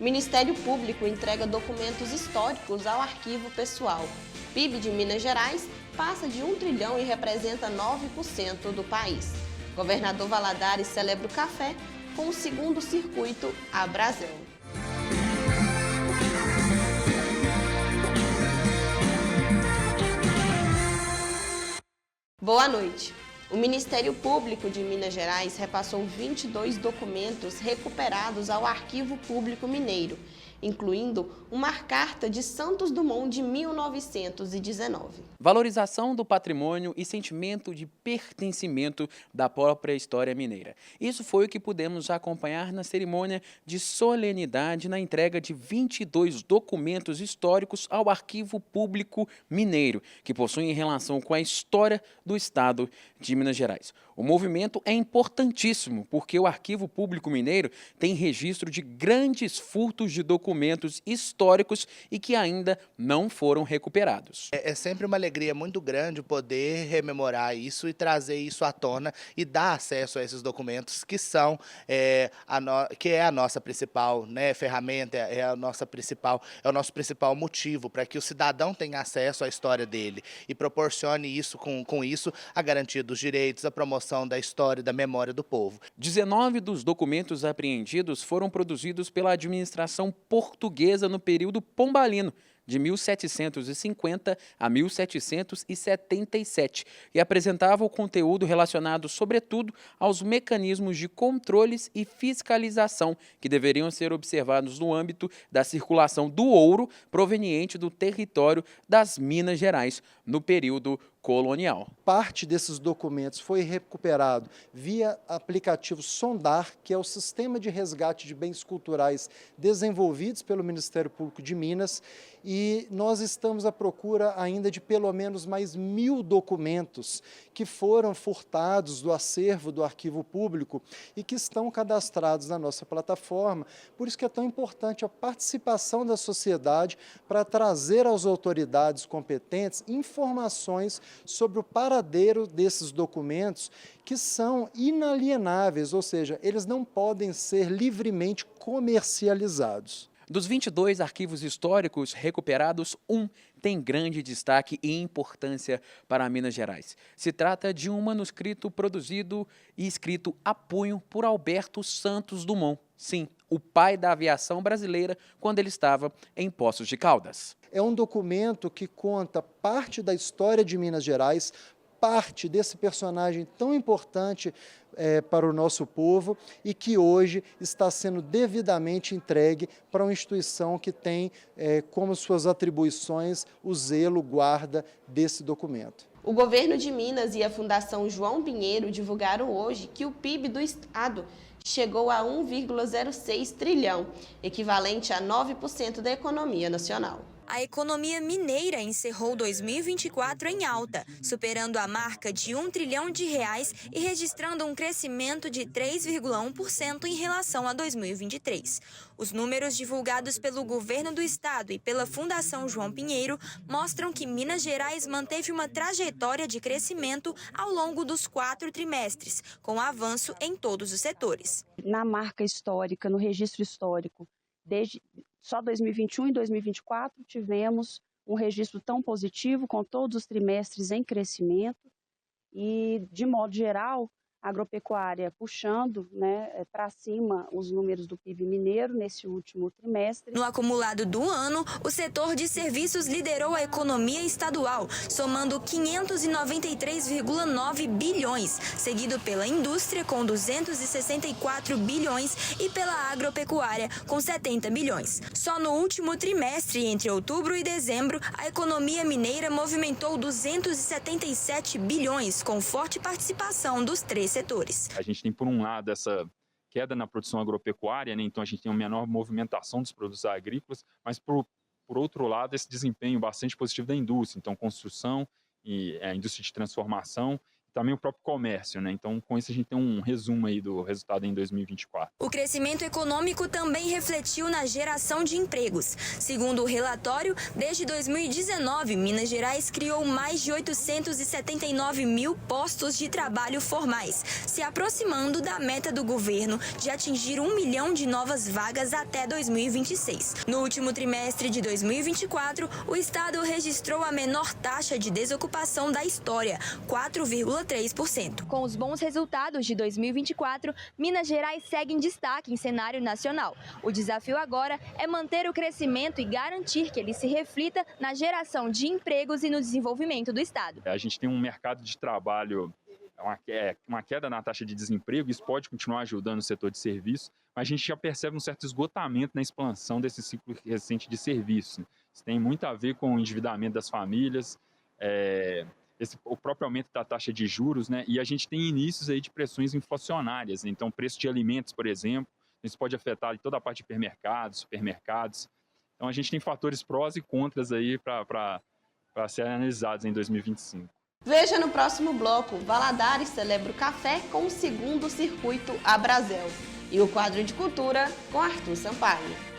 Ministério Público entrega documentos históricos ao arquivo pessoal. PIB de Minas Gerais passa de 1 trilhão e representa 9% do país. Governador Valadares celebra o café com o segundo circuito A Brasão. Boa noite. O Ministério Público de Minas Gerais repassou 22 documentos recuperados ao Arquivo Público Mineiro, incluindo uma carta de Santos Dumont de 1919. Valorização do patrimônio e sentimento de pertencimento da própria história mineira. Isso foi o que pudemos acompanhar na cerimônia de solenidade na entrega de 22 documentos históricos ao Arquivo Público Mineiro, que possuem relação com a história do Estado de Minas Gerais. O movimento é importantíssimo porque o Arquivo Público Mineiro tem registro de grandes furtos de documentos históricos e que ainda não foram recuperados. É sempre uma alegria muito grande poder rememorar isso e trazer isso à tona e dar acesso a esses documentos que são a nossa principal ferramenta, é o nosso principal motivo para que o cidadão tenha acesso à história dele e proporcione isso com isso a garantia dos direitos, a promoção da história e da memória do povo. 19 dos documentos apreendidos foram produzidos pela administração portuguesa no período pombalino, de 1750 a 1777, e apresentava o conteúdo relacionado, sobretudo, aos mecanismos de controles e fiscalização que deveriam ser observados no âmbito da circulação do ouro proveniente do território das Minas Gerais no período colonial. Parte desses documentos foi recuperado via aplicativo Sondar, que é o sistema de resgate de bens culturais desenvolvidos pelo Ministério Público de Minas, e nós estamos à procura ainda de pelo menos mais 1.000 documentos que foram furtados do acervo do Arquivo Público e que estão cadastrados na nossa plataforma. Por isso que é tão importante a participação da sociedade para trazer às autoridades competentes informações sobre o paradeiro desses documentos que são inalienáveis, ou seja, eles não podem ser livremente comercializados. Dos 22 arquivos históricos recuperados, um tem grande destaque e importância para Minas Gerais. Se trata de um manuscrito produzido e escrito a punho por Alberto Santos Dumont. Sim, o pai da aviação brasileira quando ele estava em Poços de Caldas. É um documento que conta parte da história de Minas Gerais, parte desse personagem tão importante para o nosso povo e que hoje está sendo devidamente entregue para uma instituição que tem como suas atribuições o zelo, guarda desse documento. O governo de Minas e a Fundação João Pinheiro divulgaram hoje que o PIB do estado chegou a 1,06 trilhão, equivalente a 9% da economia nacional. A economia mineira encerrou 2024 em alta, superando a marca de R$ 1 trilhão e registrando um crescimento de 3,1% em relação a 2023. Os números divulgados pelo governo do estado e pela Fundação João Pinheiro mostram que Minas Gerais manteve uma trajetória de crescimento ao longo dos 4 trimestres, com avanço em todos os setores. Na marca histórica, no registro histórico, desde só 2021 e 2024 tivemos um registro tão positivo, com todos os trimestres em crescimento e, de modo geral, a agropecuária puxando para cima os números do PIB mineiro nesse último trimestre. No acumulado do ano, o setor de serviços liderou a economia estadual, somando 593,9 bilhões, seguido pela indústria com 264 bilhões e pela agropecuária com 70 bilhões. Só no último trimestre, entre outubro e dezembro, a economia mineira movimentou 277 bilhões, com forte participação dos 3 setores. A gente tem, por um lado, essa queda na produção agropecuária, então a gente tem uma menor movimentação dos produtos agrícolas, mas, por outro lado, esse desempenho bastante positivo da indústria, então construção e a indústria de transformação, também o próprio comércio, né? Então, com isso a gente tem um resumo aí do resultado em 2024. O crescimento econômico também refletiu na geração de empregos. Segundo o relatório, desde 2019, Minas Gerais criou mais de 879 mil postos de trabalho formais, se aproximando da meta do governo de atingir 1 milhão de novas vagas até 2026. No último trimestre de 2024, o estado registrou a menor taxa de desocupação da história, 4,3%. Com os bons resultados de 2024, Minas Gerais segue em destaque em cenário nacional. O desafio agora é manter o crescimento e garantir que ele se reflita na geração de empregos e no desenvolvimento do estado. A gente tem um mercado de trabalho, uma queda na taxa de desemprego, isso pode continuar ajudando o setor de serviços, mas a gente já percebe um certo esgotamento na expansão desse ciclo recente de serviços. Isso tem muito a ver com o endividamento das famílias, o próprio aumento da taxa de juros, né? E a gente tem inícios aí de pressões inflacionárias, né? Então, preço de alimentos, por exemplo, isso pode afetar toda a parte de hipermercados, supermercados. Então, a gente tem fatores prós e contras aí para serem analisados em 2025. Veja no próximo bloco, Valadares celebra o café com o segundo circuito Abrazel. E o quadro de cultura com Arthur Sampaio.